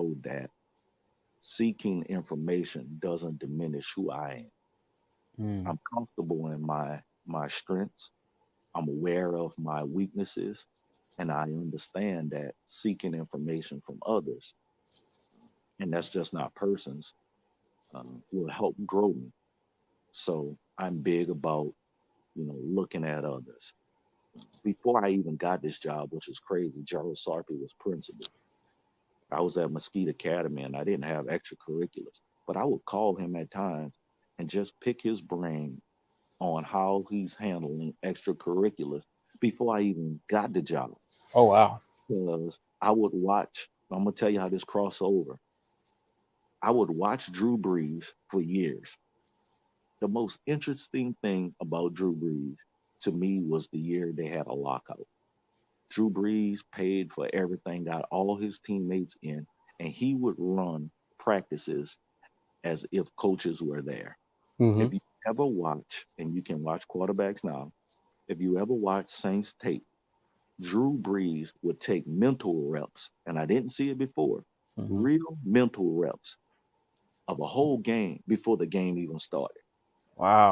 know that seeking information doesn't diminish who I am. Mm. I'm comfortable in my strengths. I'm aware of my weaknesses, and I understand that seeking information from others, and that's just not persons, will help grow me. So I'm big about, looking at others. Before I even got this job, which is crazy, Gerald Sarpy was principal. I was at Mesquite Academy and I didn't have extracurriculars, but I would call him at times and just pick his brain on how he's handling extracurriculars before I even got the job. Oh wow. Because I would watch, I'm gonna tell you how this crossover. I would watch Drew Brees for years. The most interesting thing about Drew Brees to me was the year they had a lockout. Drew Brees paid for everything, got all his teammates in, and he would run practices as if coaches were there. Mm-hmm. If you ever watch, and you can watch quarterbacks now, if you ever watch Saints tape, Drew Brees would take mental reps, and I didn't see it before, Mm-hmm. real mental reps of a whole game before the game even started.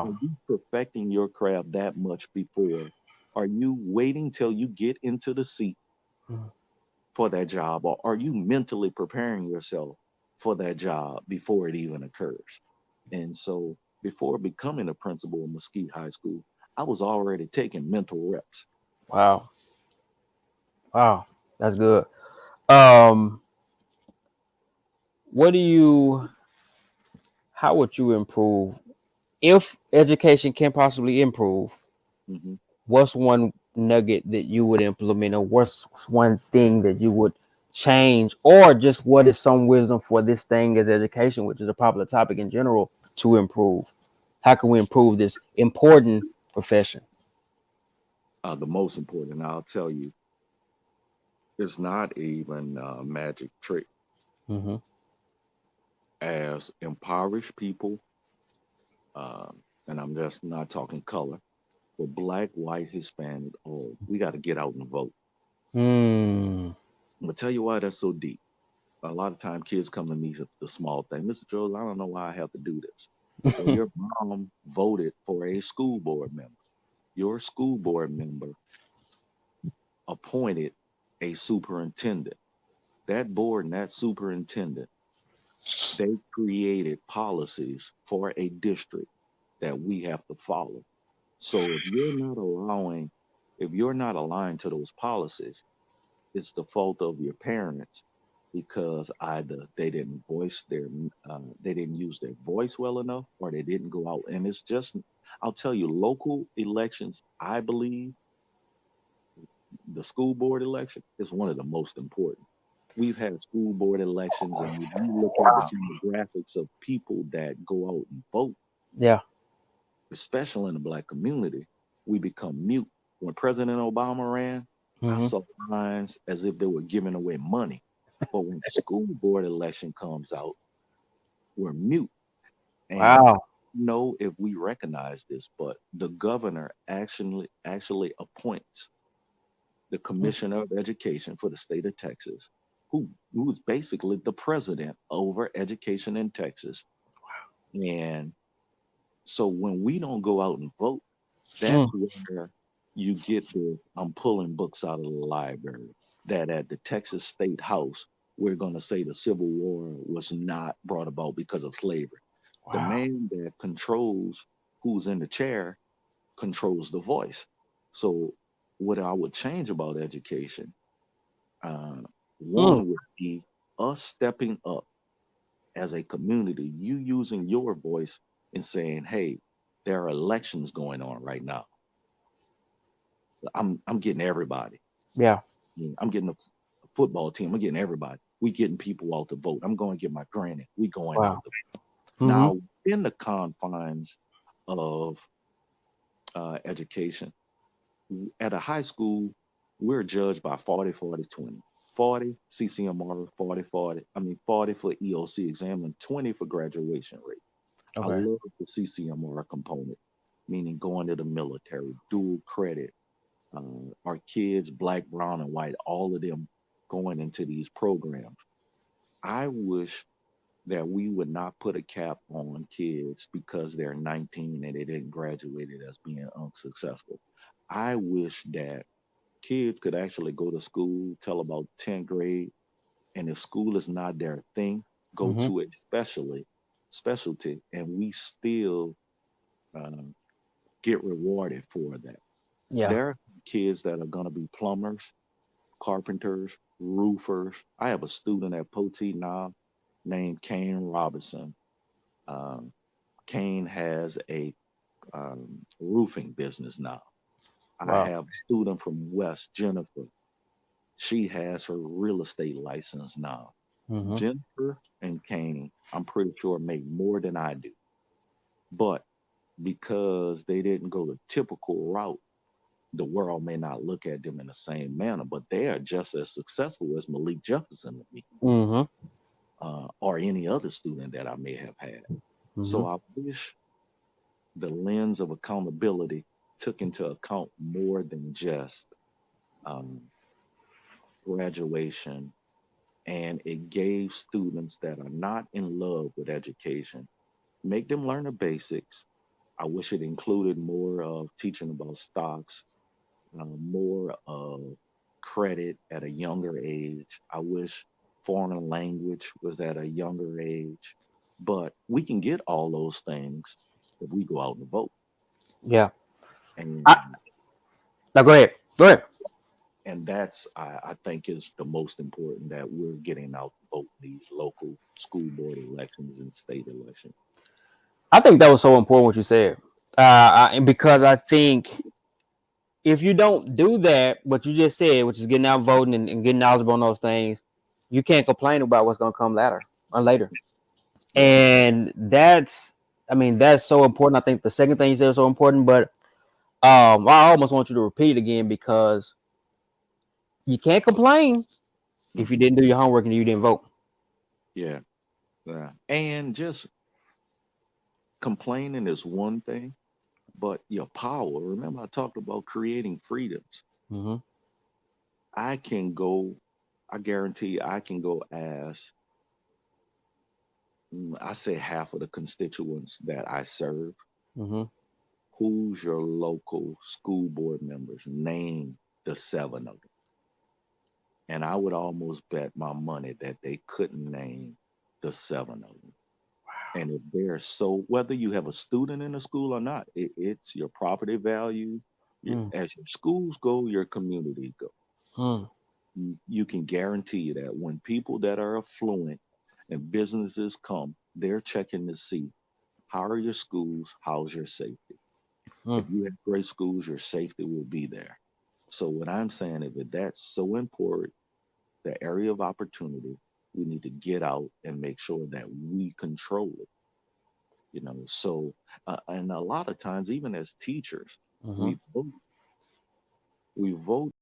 Are Wow. you perfecting your craft that much before? Are you waiting till you get into the seat Mm. for that job, or are you mentally preparing yourself for that job before it even occurs? And so, before becoming a principal of Mesquite High School, I was already taking mental reps. Wow. Wow. That's good. Um, what do you? How would you improve if education can possibly improve? Hmm. What's one nugget that you would implement, or what's one thing that you would change, or just what is some wisdom for this thing as education, which is a popular topic in general, to improve? How can we improve this important profession? The most important, I'll tell you, it's not even a magic trick. Mm-hmm. As impoverished people, and I'm just not talking color, but black, white, Hispanic, oh, we got to get out and vote. Mm. I'm gonna tell you why that's so deep. A lot of time kids come to me with the small thing. Mr. Jones, I don't know why I have to do this. Well, your mom voted for a school board member. Your school board member appointed a superintendent. That board and that superintendent, they created policies for a district that we have to follow. So if you're not aligned to those policies, it's the fault of your parents because either they didn't use their voice well enough, or they didn't go out. And it's just, I'll tell you, local elections, I believe the school board election is one of the most important. We've had school board elections, and if you look at the demographics of people that go out and vote, Yeah. especially in the black community, we become mute. When President Obama ran, I Mm-hmm. saw lines as if they were giving away money. But when the school board election comes out, we're mute. And I Wow. don't know if we recognize this, but the governor actually appoints the commissioner of education for the state of Texas, who's basically the president over education in Texas. And so when we don't go out and vote, that's Mm. where you get the I'm pulling books out of the library. That at the Texas State House, we're going to say the Civil War was not brought about because of slavery. The Wow. man that controls who's in the chair controls the voice. So, what I would change about education, uh, Mm. one would be us stepping up as a community, you using your voice and saying, "Hey, there are elections going on right now. I'm getting everybody. Yeah. I'm getting a football team. I'm getting everybody. We getting people out to vote. I'm going to get my granny. We going out Wow. to Mm-hmm. now in the confines of education. At a high school, we're judged by 40, 40, 20. 40 CCMR, 40, 40. I mean, 40 for EOC exam and 20 for graduation rate. I Okay. love the CCMR component, meaning going to the military, dual credit, our kids, black, brown, and white, all of them going into these programs. I wish that we would not put a cap on kids because they're 19 and they didn't graduate it as being unsuccessful. I wish that kids could actually go to school till about 10th grade, and if school is not their thing, go Hmm. to a specialty, and we still um, get rewarded for that. Yeah. There are kids that are going to be plumbers, carpenters, roofers. I have a student at Poteet now named Kane Robinson. Um, Kane has a roofing business now. I Wow. have a student from West, Jennifer. She has her real estate license now. Hmm. Jennifer and Kane, I'm pretty sure, make more than I do. But because they didn't go the typical route, the world may not look at them in the same manner, but they are just as successful as Malik Jefferson to me, Hmm. or any other student that I may have had. Hmm. So I wish the lens of accountability took into account more than just um, graduation, and it gave students that are not in love with education, make them learn the basics. I wish it included more of teaching about stocks, more of credit at a younger age. I wish foreign language was at a younger age, but we can get all those things if we go out and vote. Yeah. I, And now go ahead. Go ahead. that's I think is the most important, that we're getting out to vote in these local school board elections and state elections. I think that was so important what you said, and because I think if you don't do that, what you just said, which is getting out voting and getting knowledgeable on those things, you can't complain about what's going to come later or later. Yeah, And that's, I mean, that's so important. I think the second thing you said was so important, but I almost want you to repeat it again because you can't complain if you hmm didn't do your homework and you didn't vote. yeah, yeah. And just complaining is one thing, but your power. Remember, I talked about creating freedoms. Hmm. I can go, I guarantee I can go ask, I say half of the constituents that I serve, Hmm. who's your local school board members? Name the seven of them. And I would almost bet my money that they couldn't name the seven of them. And if they're so, whether you have a student in the school or not, it's your property value. Mm. As your schools go, your community go. Mm. You can guarantee that when people that are affluent and businesses come, they're checking to see how are your schools, how's your safety. Mm. If you have great schools, your safety will be there. So what I'm saying is that that's so important, the area of opportunity, we need to get out and make sure that we control it. So and a lot of times, even as teachers, Hmm. we vote, we vote